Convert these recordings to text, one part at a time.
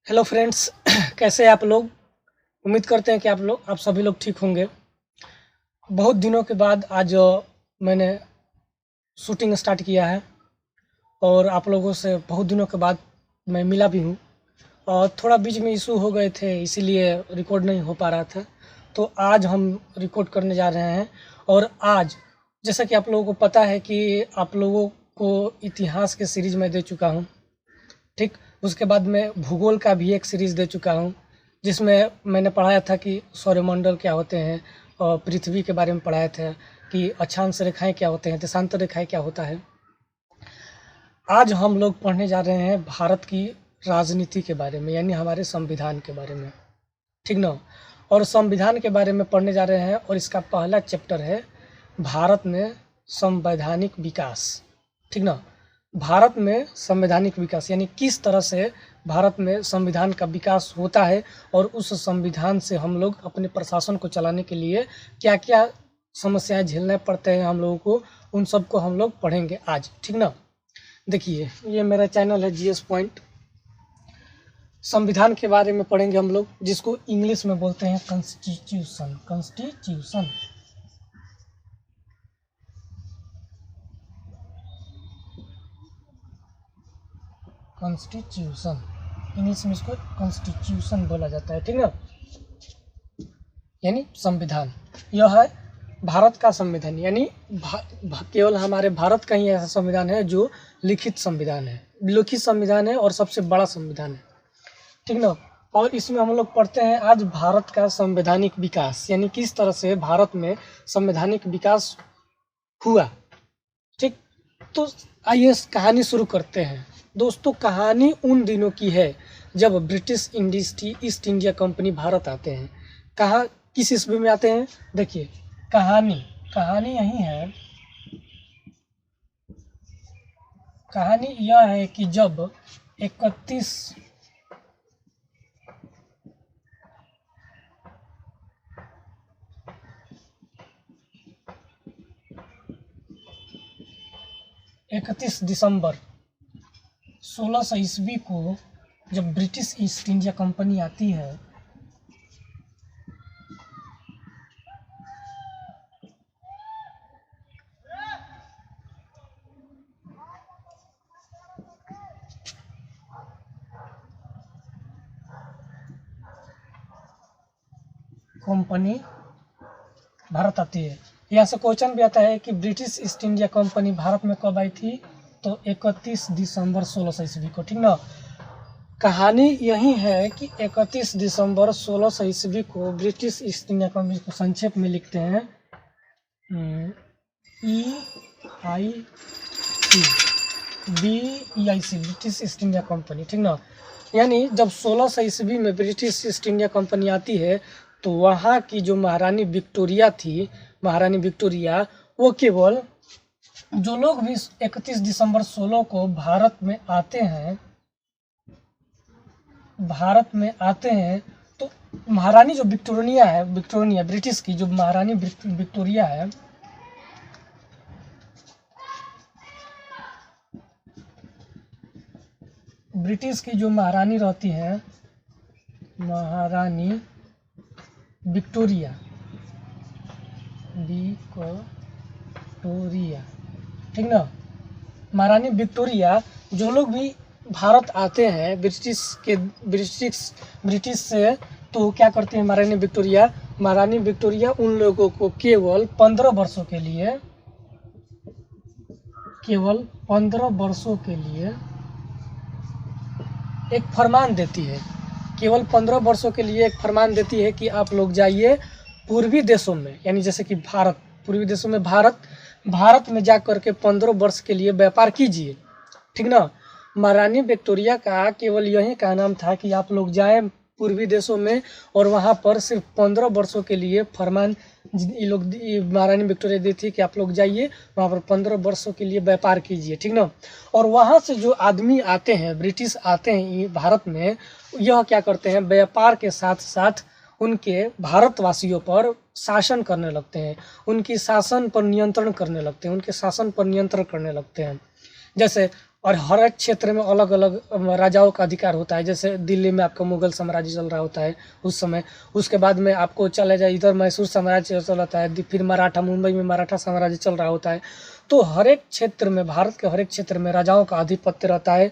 Hello friends कैसे हैं आप लोग। उम्मीद करते हैं कि आप सभी लोग ठीक होंगे। बहुत दिनों के बाद आज मैंने शूटिंग स्टार्ट किया है और आप लोगों से बहुत दिनों के बाद मैं मिला भी हूँ। और थोड़ा बीच में इशू हो गए थे, इसीलिए रिकॉर्ड नहीं हो पा रहा था। तो आज हम रिकॉर्ड करने जा रहे हैं। और आज जैसा कि आप लोगों को पता है कि आप लोगों को इतिहास के सीरीज में दे चुका हूँ, ठीक। उसके बाद मैं भूगोल का भी एक सीरीज़ दे चुका हूँ, जिसमें मैंने पढ़ाया था कि सौरमंडल क्या होते हैं, और पृथ्वी के बारे में पढ़ाया था कि अक्षांश रेखाएं क्या होते हैं, देशांतर रेखाएं क्या होता है। आज हम लोग पढ़ने जा रहे हैं भारत की राजनीति के बारे में, यानी हमारे संविधान के बारे में, ठीक ना। और संविधान के बारे में पढ़ने जा रहे हैं और इसका पहला चैप्टर है भारत में संवैधानिक विकास, ठीक ना। भारत में संवैधानिक विकास यानी किस तरह से भारत में संविधान का विकास होता है और उस संविधान से हम लोग अपने प्रशासन को चलाने के लिए क्या क्या समस्याएं झेलने पड़ते हैं हम लोगों को, उन सब को हम लोग पढ़ेंगे आज, ठीक ना। देखिए, ये मेरा चैनल है जीएस पॉइंट। संविधान के बारे में पढ़ेंगे हम लोग, जिसको इंग्लिश में बोलते हैं कॉन्स्टिट्यूशन। कॉन्स्टिट्यूशन कॉन्स्टिट्यूशन इंग्लिश में इसको कॉन्स्टिट्यूशन बोला जाता है, ठीक ना, यानी संविधान। यह है भारत का संविधान, यानी केवल हमारे भारत का ही ऐसा संविधान है जो लिखित संविधान है और सबसे बड़ा संविधान है, ठीक ना। और इसमें हम लोग पढ़ते हैं आज भारत का संवैधानिक विकास, यानी किस तरह से भारत में संवैधानिक विकास हुआ, ठीक। तो आइए कहानी शुरू करते हैं। दोस्तों, कहानी उन दिनों की है जब British east India company Bharat आते हैं। कहाँ, किस ईस्वी में आते हैं? देखिए, कहानी यही है। कहानी यह है कि जब 31 दिसंबर 1600 ईस्वी को जब ब्रिटिश ईस्ट इंडिया कंपनी आती है, कंपनी भारत आती है। यहाँ से क्वेश्चन भी आता है कि British east India company Bharat में कब आई थी, तो 31 दिसंबर 1600 ईस्वी को, ठीक ना। कहानी यही है कि 31 दिसंबर 1600 ईस्वी को ब्रिटिश ईस्ट इंडिया कंपनी को संक्षेप में लिखते हैं BEIC, British east India company, ठीक ना। यानी जब 1600 ईस्वी में ब्रिटिश ईस्ट इंडिया कंपनी आती है तो वहाँ की जो महारानी विक्टोरिया थी, महारानी विक्टोरिया, वो केवल जो लोग भी 31 दिसंबर 16 को भारत में आते हैं तो महारानी जो विक्टोरिया ब्रिटिश की जो महारानी विक्टोरिया है, ब्रिटिश की जो महारानी रहती है, महारानी विक्टोरिया, ठीक ना। महारानी विक्टोरिया, जो लोग भी भारत आते हैं ब्रिटिश से, तो क्या करते हैं महारानी विक्टोरिया उन लोगों को केवल 15 वर्षों के लिए एक फरमान देती है। केवल 15 वर्षों के लिए एक फरमान देती है कि आप लोग जाइए पूर्वी देशों में, यानी जैसे कि पूर्वी देशों में भारत में जा कर के 15 वर्ष के लिए व्यापार कीजिए, ठीक ना। महारानी विक्टोरिया का केवल यही का नाम था कि आप लोग जाएं पूर्वी देशों में और वहां पर सिर्फ 15 वर्षों के लिए फरमान महारानी विक्टोरिया दी थी कि आप लोग जाइए वहां पर 15 वर्षों के लिए व्यापार कीजिए, ठीक ना। और वहां से जो आदमी आते हैं, ब्रिटिश आते हैं भारत में, यह क्या करते हैं, व्यापार के साथ साथ उनके भारतवासियों पर शासन करने लगते हैं, उनके शासन पर नियंत्रण करने लगते हैं। जैसे और हर एक क्षेत्र में अलग अलग राजाओं का अधिकार होता है। जैसे दिल्ली में आपका मुगल साम्राज्य चल रहा होता है उस समय, उसके बाद में आपको चले जाए इधर मैसूर साम्राज्य चल रहा है, फिर मराठा, मुंबई में मराठा साम्राज्य चल रहा होता है। तो हर एक क्षेत्र में, भारत के हर एक क्षेत्र में राजाओं का आधिपत्य रहता है।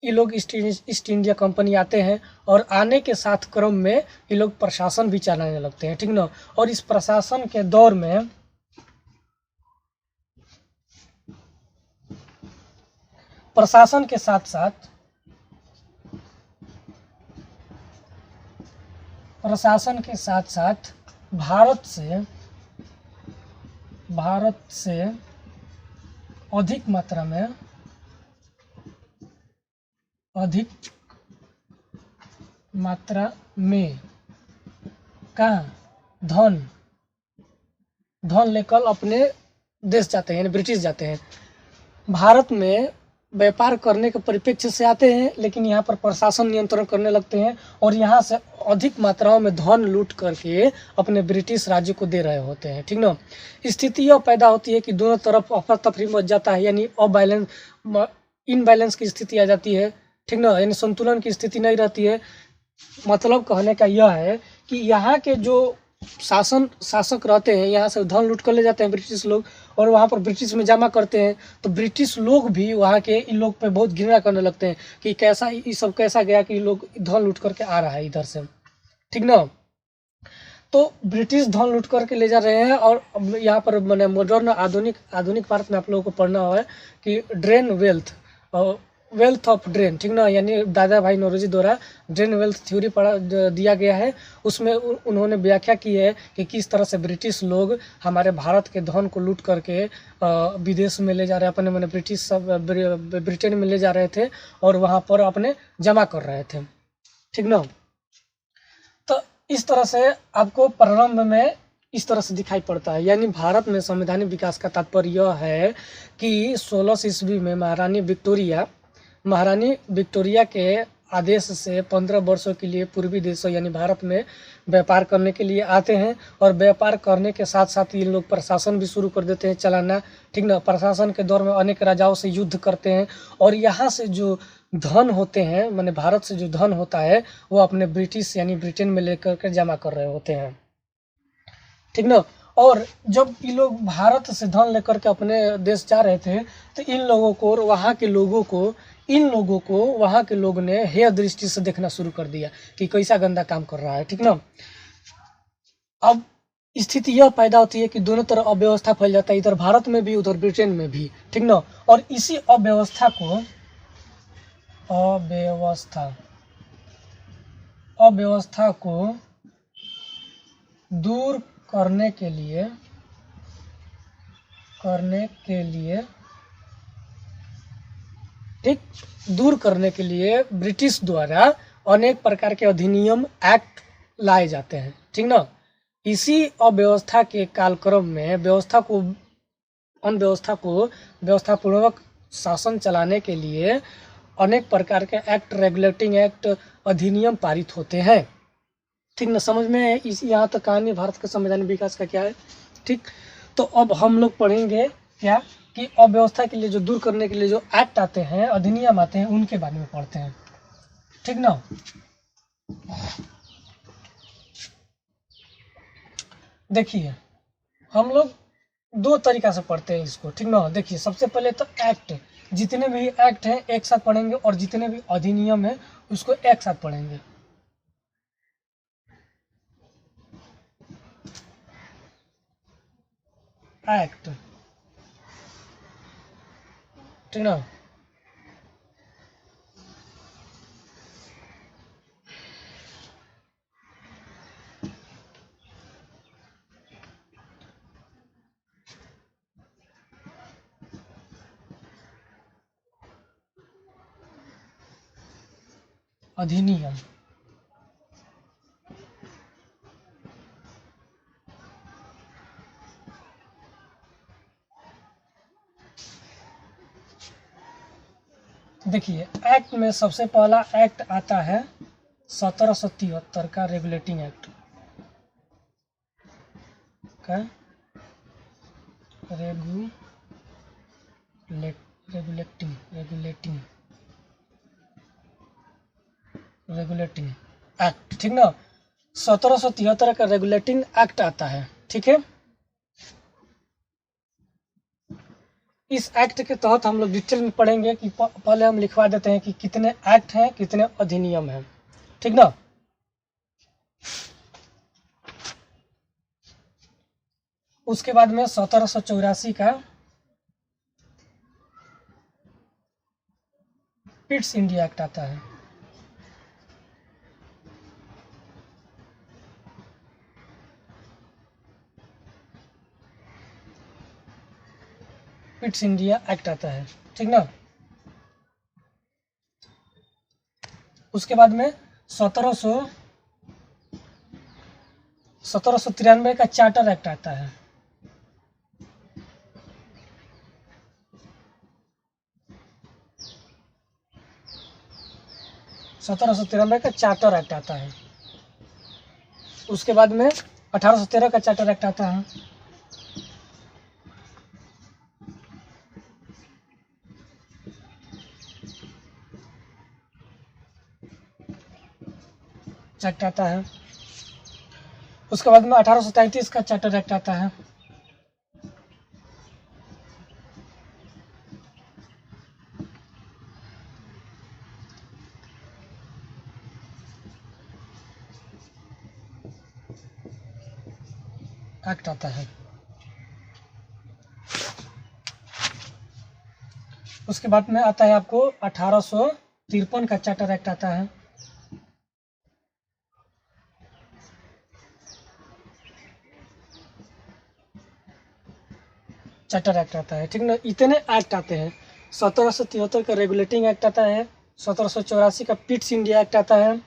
ये लोग ईस्ट इंडिया कंपनी आते हैं और आने के साथ क्रम में ये लोग प्रशासन भी चलाने लगते हैं, ठीक ना। और इस प्रशासन के दौर में प्रशासन के साथ साथ भारत से अधिक मात्रा में कहाँ धन लेकर अपने देश जाते हैं, यानी ब्रिटिश जाते हैं। भारत में व्यापार करने के परिप्रेक्ष्य से आते हैं, लेकिन यहाँ पर प्रशासन नियंत्रण करने लगते हैं और यहाँ से अधिक मात्राओं में धन लूट करके अपने ब्रिटिश राज्य को दे रहे होते हैं, ठीक ना। स्थिति यह पैदा होती है कि दोनों तरफ अफरा तफरी मच जाता है, यानी इनबैलेंस की स्थिति आ जाती है, ठीक ना, यानी संतुलन की स्थिति नहीं रहती है। मतलब कहने का यह है कि यहाँ के जो शासक रहते हैं, यहाँ से धन लूट कर ले जाते हैं ब्रिटिश लोग और वहाँ पर ब्रिटिश में जमा करते हैं। तो ब्रिटिश लोग भी वहाँ के इन लोग पे बहुत घृणा करने लगते हैं कि कैसा ये सब कैसा गया कि लोग धन लूट करके आ रहा है इधर से, ठीक ना। तो ब्रिटिश धन लूट करके ले जा रहे हैं और यहाँ पर मैंने मॉडर्न आधुनिक भारत में आप लोगों को पढ़ना हुआ है कि ड्रेन वेल्थ ऑफ ड्रेन, ठीक ना, यानी दादा भाई नौरोजी द्वारा ड्रेन वेल्थ थ्योरी दिया गया है। उसमें उन्होंने व्याख्या की है कि किस तरह से ब्रिटिश लोग हमारे भारत के धन को लूट करके विदेश में ले जा रहे, अपने मैंने ब्रिटेन में ले जा रहे थे और वहाँ पर अपने जमा कर रहे थे, ठीक ना। तो इस तरह से आपको प्रारंभ में इस तरह से दिखाई पड़ता है, यानी भारत में संवैधानिक विकास का तात्पर्य यह है कि 16 ईस्वी में महारानी विक्टोरिया के आदेश से 15 वर्षों के लिए पूर्वी देशों यानी भारत में व्यापार करने के लिए आते हैं और व्यापार करने के साथ साथ ये लोग प्रशासन भी शुरू कर देते हैं चलाना, ठीक ना। प्रशासन के दौर में अनेक राजाओं से युद्ध करते हैं और यहाँ से जो धन होते हैं, माने भारत से जो धन होता है वो अपने ब्रिटिश यानी ब्रिटेन में लेकर के जमा कर रहे होते हैं, ठीक ना। और जब ये लोग भारत से धन लेकर के अपने देश जा रहे थे तो इन लोगों को और वहाँ के लोगों को वहाँ के लोग ने हेय दृष्टि से देखना शुरू कर दिया कि कैसा गंदा काम कर रहा है, ठीक ना। अब स्थिति यह पैदा होती है कि दोनों तरफ अव्यवस्था फैल जाता है, इधर भारत में भी उधर ब्रिटेन में भी, ठीक ना। और इसी अव्यवस्था को दूर करने के लिए ब्रिटिश द्वारा अनेक प्रकार के अधिनियम एक्ट लाए जाते हैं, ठीक ना। इसी अव्यवस्था के कालक्रम में व्यवस्थापूर्वक शासन चलाने के लिए अनेक प्रकार के एक्ट, रेगुलेटिंग एक्ट, अधिनियम पारित होते हैं, ठीक ना। समझ में इस यहाँ तक कहानी भारत के संवैधानिक विकास का क्या है, ठीक। तो अब हम लोग पढ़ेंगे क्या कि अव्यवस्था के लिए जो दूर करने के लिए जो एक्ट आते हैं, अधिनियम आते हैं, उनके बारे में पढ़ते हैं, ठीक ना। देखिए हम लोग दो तरीका से पढ़ते हैं इसको, ठीक ना। देखिए सबसे पहले तो एक्ट, जितने भी एक्ट हैं एक साथ पढ़ेंगे और जितने भी अधिनियम है उसको एक साथ पढ़ेंगे। एक्ट, ठीक ना। अधिनियम, देखिए एक्ट में सबसे पहला एक्ट आता है 1773 का रेगुलेटिंग एक्ट का, रेगुलेटिंग रेगुलेटिंग एक्ट, ठीक ना। 1773 का रेगुलेटिंग एक्ट आता है, ठीक है। इस एक्ट के तहत हम लोग डिटेल में पढ़ेंगे कि पहले हम लिखवा देते हैं कि कितने एक्ट हैं, कितने अधिनियम हैं, ठीक ना। उसके बाद में 1784 का पिट्स इंडिया एक्ट आता है। पिट्स इंडिया एक्ट आता है, ठीक ना। उसके बाद में 1793 का चार्टर एक्ट आता है। 1793 का चार्टर एक्ट आता है। उसके बाद में 1813 का चार्टर एक्ट आता है। एक्ट आता है। उसके बाद में 1833 का चार्टर एक्ट आता है। एक्ट आता है। उसके बाद में आता है आपको 1853 का चार्टर एक्ट आता है। चार्टर एक्ट आता है, ठीक ना। इतने एक्ट आते हैं। 1773 का रेगुलेटिंग एक्ट आता है। 1784 का पिट्स इंडिया एक्ट आता है।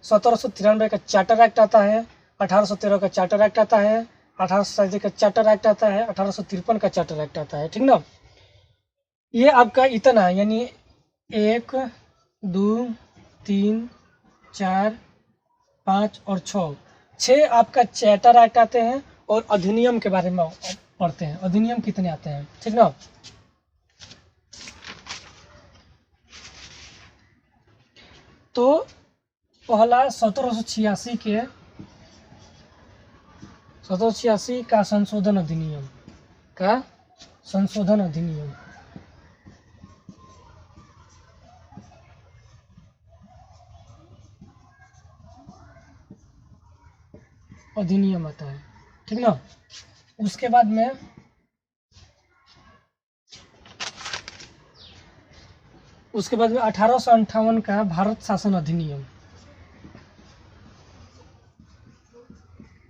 1793 का चार्टर एक्ट आता है। 1813 का चार्टर एक्ट आता है। 1837 का चार्टर एक्ट आता है। 1853 का चार्टर एक्ट आता है, ठीक ना। ये आपका इतना, यानी 1 2 3 4 5 और 6 आपका चार्टर एक्ट आते हैं। और अधिनियम के बारे में पढ़ते हैं, अधिनियम कितने आते हैं, ठीक ना। तो पहला 1786 का संशोधन अधिनियम आता है, ठीक ना। उसके बाद में 1858 का भारत शासन अधिनियम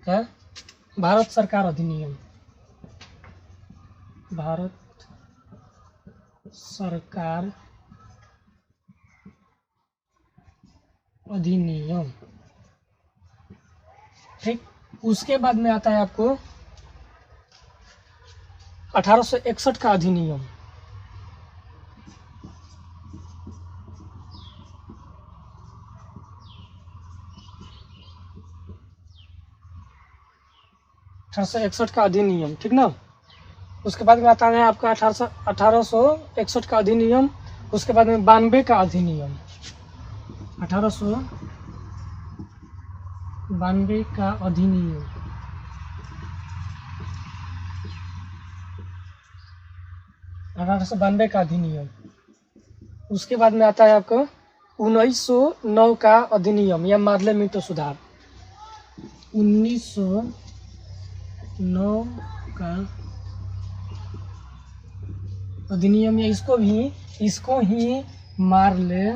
का भारत सरकार अधिनियम, भारत सरकार अधिनियम, ठीक। उसके बाद में आता है आपको 1861 का अधिनियम, का अधिनियम, ठीक ना। उसके बाद में आता है आपका 1861 का अधिनियम। उसके बाद में 92 का अधिनियम, 1892 का अधिनियम। उसके बाद में आता है आपको 1909 का अधिनियम या मार्ले मिंटो सुधार, 1909 का अधिनियम, या इसको ही मार्ले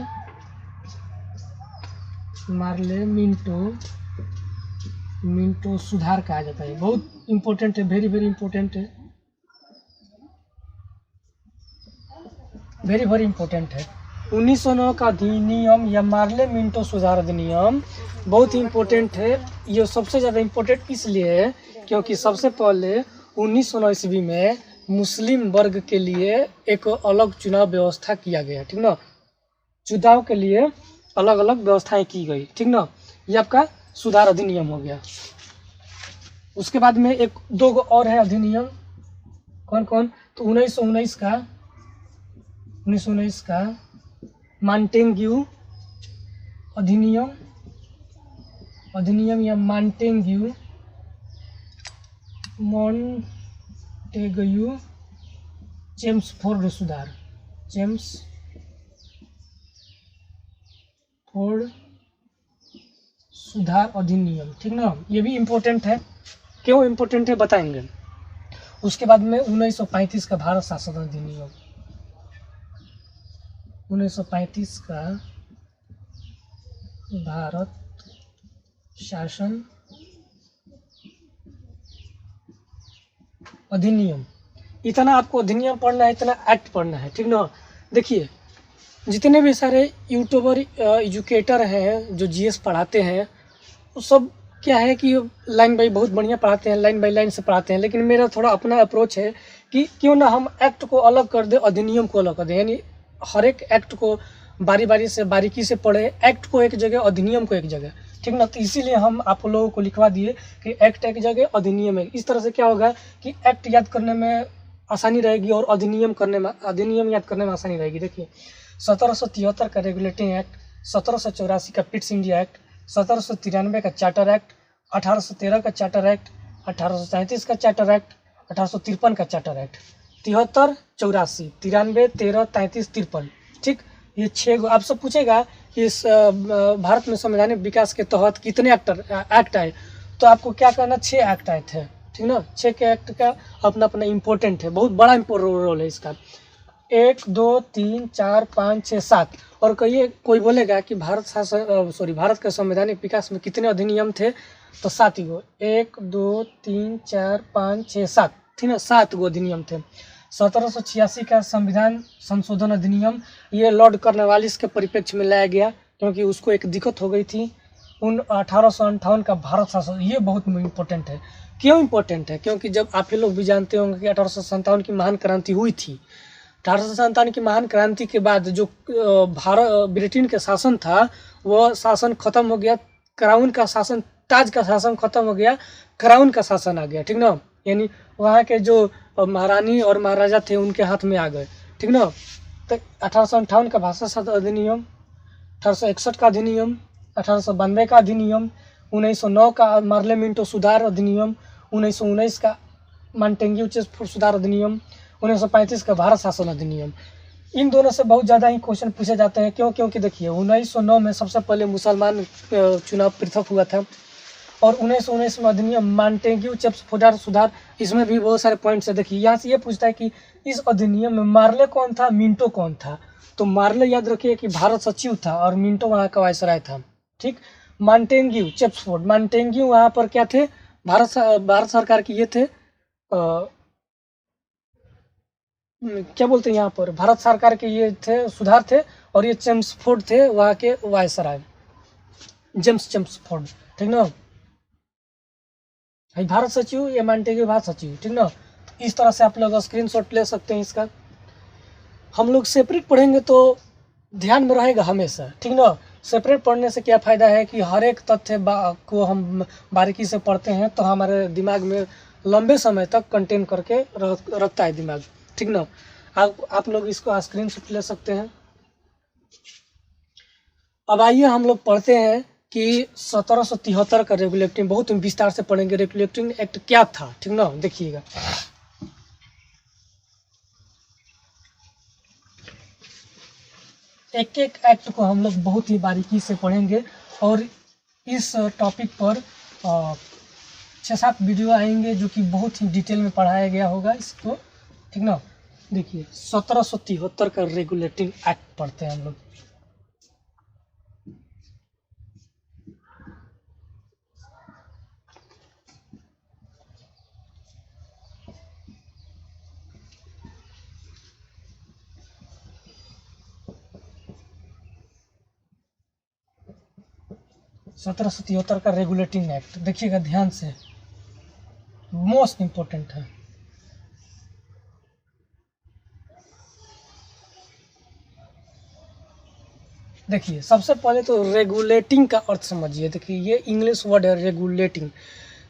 मिंटो सुधार कहा जाता है। बहुत इंपॉर्टेंट है, वेरी वेरी इंपॉर्टेंट है, वेरी वेरी इंपॉर्टेंट है। 1909 का अधिनियम या मार्ले मिंटो सुधार अधिनियम बहुत ही इंपॉर्टेंट है। ये सबसे ज़्यादा इंपॉर्टेंट इसलिए है क्योंकि सबसे पहले 1909 ईस्वी में मुस्लिम वर्ग के लिए एक अलग चुनाव व्यवस्था किया गया, ठीक ना। चुनाव के लिए अलग अलग व्यवस्थाएं की गई, ठीक ना। ये आपका सुधार अधिनियम हो गया। उसके बाद में 2 और है अधिनियम, कौन कौन, तो 1919 का 1919 का मॉन्टेग्यू अधिनियम या मॉन्टेग्यू चेम्सफोर्ड सुधार, चेम्सफोर्ड सुधार अधिनियम, ठीक ना। ये भी इम्पोर्टेंट है, क्यों इम्पोर्टेंट है बताएंगे। उसके बाद में 1935 का भारत शासन अधिनियम, 1935 का भारत शासन अधिनियम। इतना आपको अधिनियम पढ़ना है, इतना एक्ट पढ़ना है, ठीक ना। देखिए जितने भी सारे यूट्यूबर एजुकेटर हैं जो जीएस पढ़ाते हैं, वो सब क्या है कि लाइन बाई बहुत बढ़िया पढ़ाते हैं, लाइन बाई लाइन से पढ़ाते हैं, लेकिन मेरा थोड़ा अपना अप्रोच है कि क्यों ना हम एक्ट को अलग कर दें, अधिनियम को अलग कर दें, यानी हर एक एक्ट को बारी बारी से बारीकी से पढ़े, एक्ट को एक जगह, अधिनियम को एक जगह, ठीक ना। तो इसीलिए हम आप लोगों को लिखवा दिए कि एक्ट एक जगह, अधिनियम है। इस तरह से क्या होगा कि एक्ट याद करने में आसानी रहेगी और अधिनियम याद करने में आसानी रहेगी। देखिए 1773 का रेगुलेटिंग एक्ट, 1784 का पिट्स इंडिया एक्ट, 1793 का चार्टर एक्ट, 1813 का चार्टर एक्ट, 1837 का चार्टर एक्ट, 1853 का चार्टर एक्ट, 73, 84, 93, 13, 33, 53, ठीक। ये 6 आपसे पूछेगा कि इस भारत में संवैधानिक विकास के तहत कितने एक्ट आए, तो आपको क्या करना, 6 एक्ट आए थे, ठीक ना। 6 के एक्ट का अपना अपना इम्पोर्टेंट है, बहुत बड़ा रोल है इसका। 1, 2, 3, 4, 5, 6, 7। और कोई बोलेगा कि भारत के संवैधानिक विकास में कितने अधिनियम थे, तो 7 गो, 1, 2, 3, 4, 5, 6, 7, ठीक ना, 7 गो अधिनियम थे। 1786 का संविधान संशोधन अधिनियम, ये लॉर्ड कॉर्नवालिस के परिप्रेक्ष्य में लाया गया, क्योंकि उसको एक दिक्कत हो गई थी। 1858 का भारत शासन, ये बहुत इम्पोर्टेंट है। क्यों इम्पोर्टेंट है, क्योंकि जब आप लोग भी जानते होंगे कि 1857 की महान क्रांति हुई थी। 1857 की महान क्रांति के बाद जो ब्रिटेन का शासन था, वो शासन खत्म हो गया, क्राउन का शासन, ताज का शासन खत्म हो गया, क्राउन का शासन आ गया, ठीक ना। यानी वहाँ के जो महारानी और महाराजा थे उनके हाथ में आ गए, ठीक ना। तो 1858 का भाषा शासन अधिनियम, 1861 का अधिनियम, 1892 का अधिनियम, 1909 का मार्ले मिंटो सुधार अधिनियम, 1919 का मॉन्टेग्यू चेम्सफोर्ड सुधार अधिनियम, 1935 का भारत शासन अधिनियम। इन दोनों से बहुत ज़्यादा ही क्वेश्चन पूछे जाते हैं। क्यों? क्योंकि देखिए 1909 में सबसे पहले मुसलमान चुनाव पृथक हुआ था, और 1919 में अधिनियम मॉन्टेग्यू चेम्सफोर्ड सुधार, इसमें भी बहुत सारे पॉइंट्स है। देखिए यहाँ से ये पूछता है कि इस अधिनियम में मार्ले कौन था, मिंटो कौन था। तो मार्ले याद रखिए कि भारत सचिव था और मिंटो वहाँ का वायसराय था, ठीक। मॉन्टेग्यू चेम्सफोर्ड, मॉन्टेग्यू वहाँ पर क्या थे, भारत सरकार के ये थे, क्या बोलते हैं यहाँ पर, भारत सरकार के ये थे, सुधार थे, और ये चेम्सफोर्ड थे वहाँ के वायसराय, चेम्सफोर्ड, ठीक ना। भारत सचिव, ये मॉन्टेग्यू भारत सचिव, ठीक ना। इस तरह से आप लोग स्क्रीनशॉट ले सकते हैं इसका। हम लोग सेपरेट पढ़ेंगे तो ध्यान में रहेगा हमेशा, ठीक ना। सेपरेट पढ़ने से क्या फ़ायदा है कि हर एक तथ्य को हम बारीकी से पढ़ते हैं तो हमारे दिमाग में लंबे समय तक कंटेन करके रखता है दिमाग, ठीक ना। आप लोग इसको स्क्रीनशॉट ले सकते हैं। अब आइए हम लोग पढ़ते हैं कि 1773 का रेगुलेटिंग, बहुत विस्तार से पढ़ेंगे रेगुलेटिंग एक्ट क्या था, ठीक ना। देखिएगा एक एक एक्ट को हम लोग बहुत ही बारीकी से पढ़ेंगे, और इस टॉपिक पर 6-7 वीडियो आएंगे जो कि बहुत ही डिटेल में पढ़ाया गया होगा इसको, ठीक ना। देखिए 1773 का रेगुलेटिंग एक्ट पढ़ते हैं हम लोग। सत्रह सौ 73 का रेगुलेटिंग एक्ट, देखिएगा ध्यान से, मोस्ट इम्पोर्टेंट है। देखिए सबसे पहले तो रेगुलेटिंग का अर्थ समझिए। देखिए ये इंग्लिश वर्ड है रेगुलेटिंग।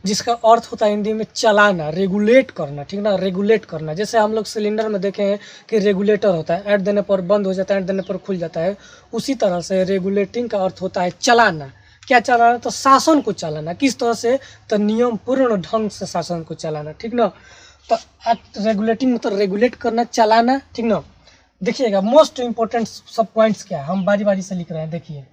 जिसका अर्थ होता है हिंदी में चलाना, रेगुलेट करना, ठीक ना, रेगुलेट करना। जैसे हम लोग सिलेंडर में देखे हैं कि रेगुलेटर होता है, ऐड देने पर बंद हो जाता है, ऐड देने पर खुल जाता है। उसी तरह से रेगुलेटिंग का अर्थ होता है चलाना। क्या चलाना? तो शासन को चलाना। किस तरह से? तो नियम पूर्ण ढंग से शासन को चलाना, ठीक ना। तो रेगुलेटिंग मतलब रेगुलेट करना, चलाना, ठीक ना। देखिएगा मोस्ट इंपॉर्टेंट सब पॉइंट्स क्या है, हम बारी बारी से लिख रहे हैं। देखिए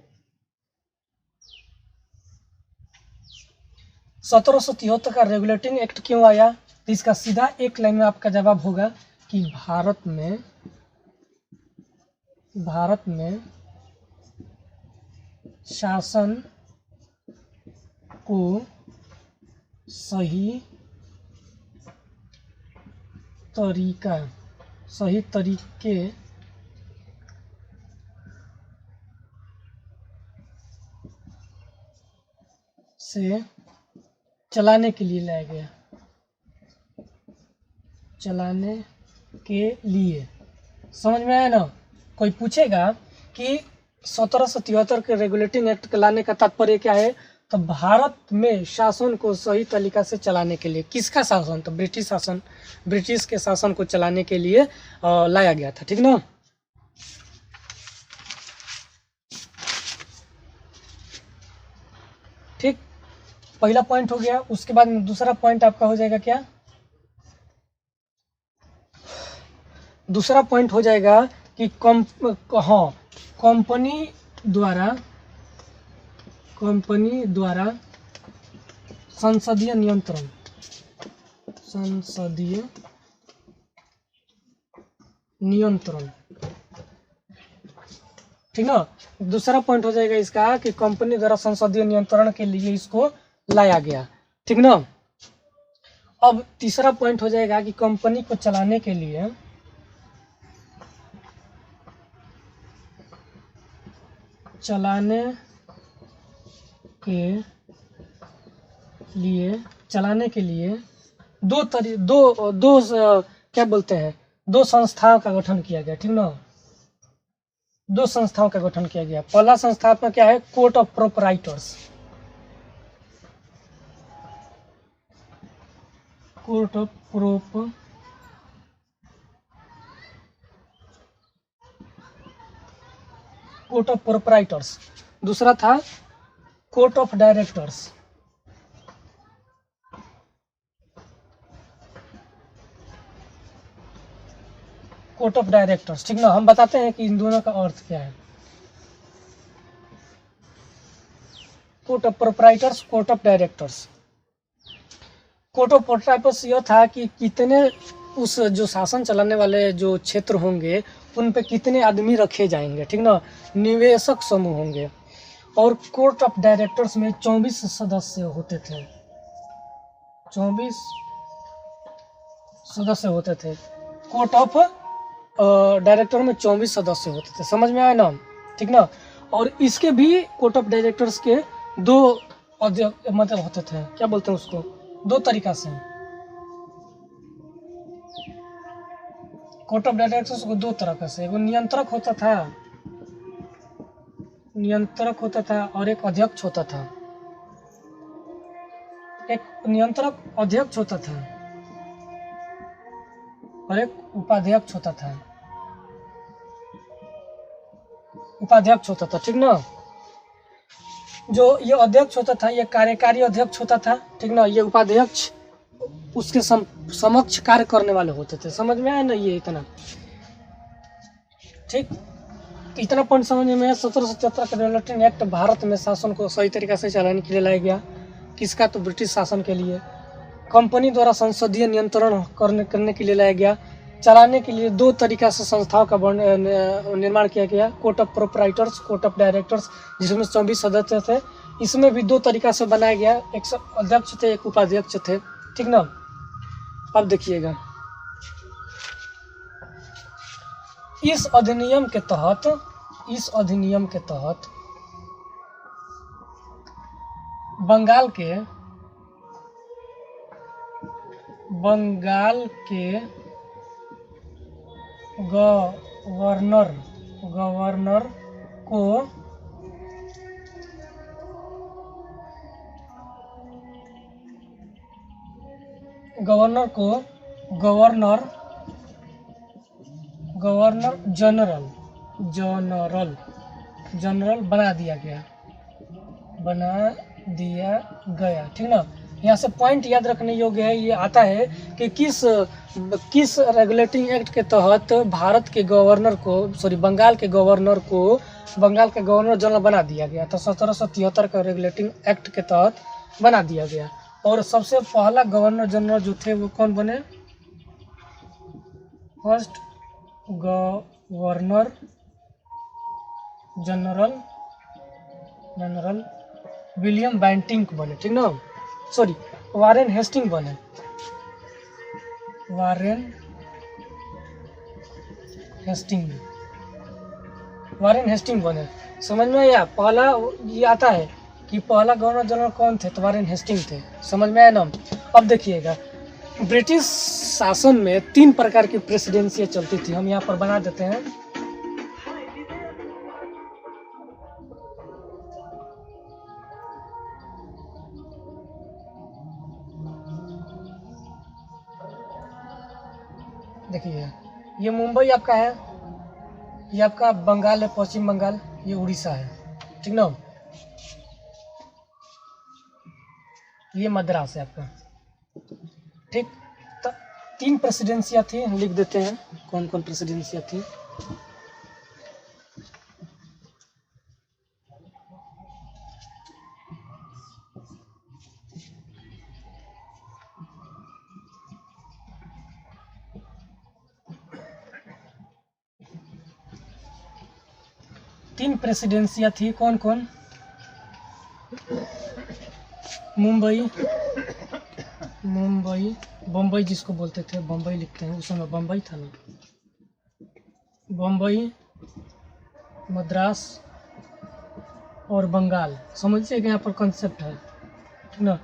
1773 का रेगुलेटिंग एक्ट क्यों आया? तो इसका सीधा एक लाइन में आपका जवाब होगा कि भारत में शासन को सही तरीके से चलाने के लिए लाया गया, चलाने के लिए। समझ में आया ना? कोई पूछेगा कि 1773 के रेगुलेटिंग एक्ट के लाने का तात्पर्य क्या है, तो भारत में शासन को सही तरीका से चलाने के लिए। किसका शासन? तो ब्रिटिश शासन, ब्रिटिश के शासन को चलाने के लिए लाया गया था, ठीक ना। ठीक, पहला पॉइंट हो गया। उसके बाद दूसरा पॉइंट आपका हो जाएगा क्या? दूसरा पॉइंट हो जाएगा कि कंपनी द्वारा संसदीय नियंत्रण, ठीक ना। दूसरा पॉइंट हो जाएगा इसका कि कंपनी द्वारा संसदीय नियंत्रण के लिए इसको लाया गया, ठीक ना। अब तीसरा पॉइंट हो जाएगा कि कंपनी को चलाने के लिए क्या बोलते हैं, दो संस्थाओं का गठन किया गया, ठीक ना। दो संस्थाओं का गठन किया गया। पहला संस्था में क्या है? Court of proprietors, court of proprietors. दूसरा था court of directors, court of directors, ठीक ना। हम बताते हैं कि इन दोनों का अर्थ क्या है। Court of proprietors, court of directors. Court of proprietors यह था कि कितने उस जो शासन चलाने वाले जो क्षेत्र होंगे उन पे कितने आदमी रखे जाएंगे, ठीक ना, निवेशक समूह होंगे। और कोर्ट ऑफ डायरेक्टर्स में 24 सदस्य होते थे, 24 सदस्य होते थे। कोर्ट ऑफ डायरेक्टर में 24 सदस्य होते थे। समझ में आया ना, ठीक ना। और इसके भी कोर्ट ऑफ डायरेक्टर्स के दो मतलब होते थे, क्या बोलते हैं उसको, दो तरीका से। कोर्ट ऑफ डायरेक्टर्स को दो तरह से, एगो नियंत्रक होता था और एक अध्यक्ष होता था। एक नियंत्रक अध्यक्ष होता था और एक उपाध्यक्ष होता था, ठीक ना। जो ये अध्यक्ष होता था ये कार्यकारी अध्यक्ष होता था, ठीक ना। ये उपाध्यक्ष उसके समक्ष कार्य करने वाले होते थे। समझ में आया ना ये इतना, ठीक। इतना पॉइंट समझ में। 1773 का रेगुलेटिंग एक्ट भारत में शासन को सही तरीका से चलाने के लिए लाया गया। किसका? तो ब्रिटिश शासन के लिए। कंपनी द्वारा संसदीय नियंत्रण करने के लिए लाया गया। चलाने के लिए दो तरीका से संस्थाओं का निर्माण किया गया, court of proprietors, court of directors, जिसमें 24 सदस्य थे। इसमें भी दो तरीका से बनाया गया, एक अध्यक्ष थे, एक उपाध्यक्ष थे, ठीक ना। अब देखिएगा, इस अधिनियम के तहत बंगाल के गवर्नर को गवर्नर को governor governor general general general बना दिया गया। ठीक ना। यहाँ से पॉइंट याद रखने योग्य है, ये आता है कि किस रेगुलेटिंग एक्ट के तहत भारत के गवर्नर को बंगाल के गवर्नर जनरल बना दिया गया था। 1773 का रेगुलेटिंग एक्ट के तहत बना दिया गया। और सबसे पहला गवर्नर जनरल जो थे वो कौन बने? First governor general William Bentinck बने। ठीक ना। वारेन हेस्टिंग बने। वारेन हेस्टिंग बने। समझ में आया? पहला ये आता है कि पहला गवर्नर जनरल कौन थे? तो वारेन हेस्टिंग थे। समझ में आया ना? अब देखिएगा, ब्रिटिश शासन में 3 प्रकार की प्रेसिडेंसियाँ चलती थी। हम यहाँ पर बना देते हैं। देखिए, ये मुंबई आपका है, ये आपका बंगाल है, पश्चिम बंगाल, ये उड़ीसा है। ठीक ना। ये मद्रास है आपका। ठीक। 3 प्रेसिडेंसियाँ थी, हम लिख देते हैं कौन कौन प्रेसिडेंसियाँ थी। तीन प्रेसिडेंसियाँ थी, कौन कौन? बम्बई जिसको बोलते थे, बम्बई लिखते हैं, उस समय बम्बई था ना। बम्बई, मद्रास और बंगाल। समझिए कि यहाँ पर कॉन्सेप्ट है। ठीक ना।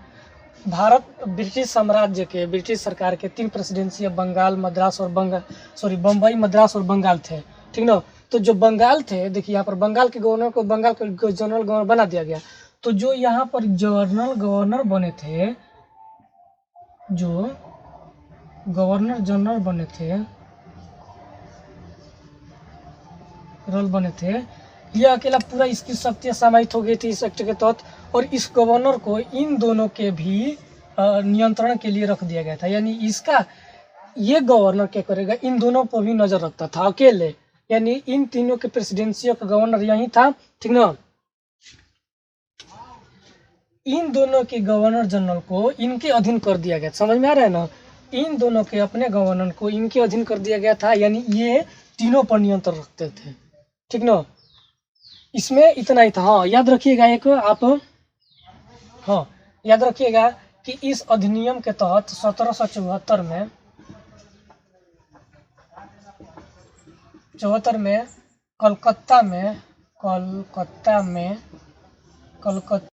ब्रिटिश साम्राज्य के, ब्रिटिश सरकार के 3 प्रेसिडेंसियाँ बंगाल, मद्रास और बम्बई, मद्रास और बंगाल थे। ठीक ना। तो जो बंगाल थे, देखिए यहाँ पर बंगाल के गवर्नर को बंगाल का जनरल गवर्नर बना दिया गया। तो जो यहाँ पर जनरल गवर्नर बने थे, जो गवर्नर जनरल बने थे, ये अकेला पूरा इसकी शक्तियाँ समाहित हो गई थी इस एक्ट के तहत। और इस गवर्नर को इन दोनों के भी नियंत्रण के लिए रख दिया गया था। यानी ये गवर्नर क्या करेगा, इन दोनों पर भी नजर रखता था अकेले। यानी इन तीनों के प्रेसिडेंसियों का गवर्नर यही था। ठीक ना। इन दोनों के गवर्नर जनरल को इनके अधीन कर दिया गया। समझ में आ रहा है ना? इन दोनों के अपने गवर्नर को इनके अधीन कर दिया गया था। यानी ये तीनों पर नियंत्रण रखते थे। ठीक ना। इसमें इतना ही था। हाँ, याद रखिएगा एक आप, हाँ याद रखिएगा कि इस अधिनियम के तहत 1774 में कलकत्ता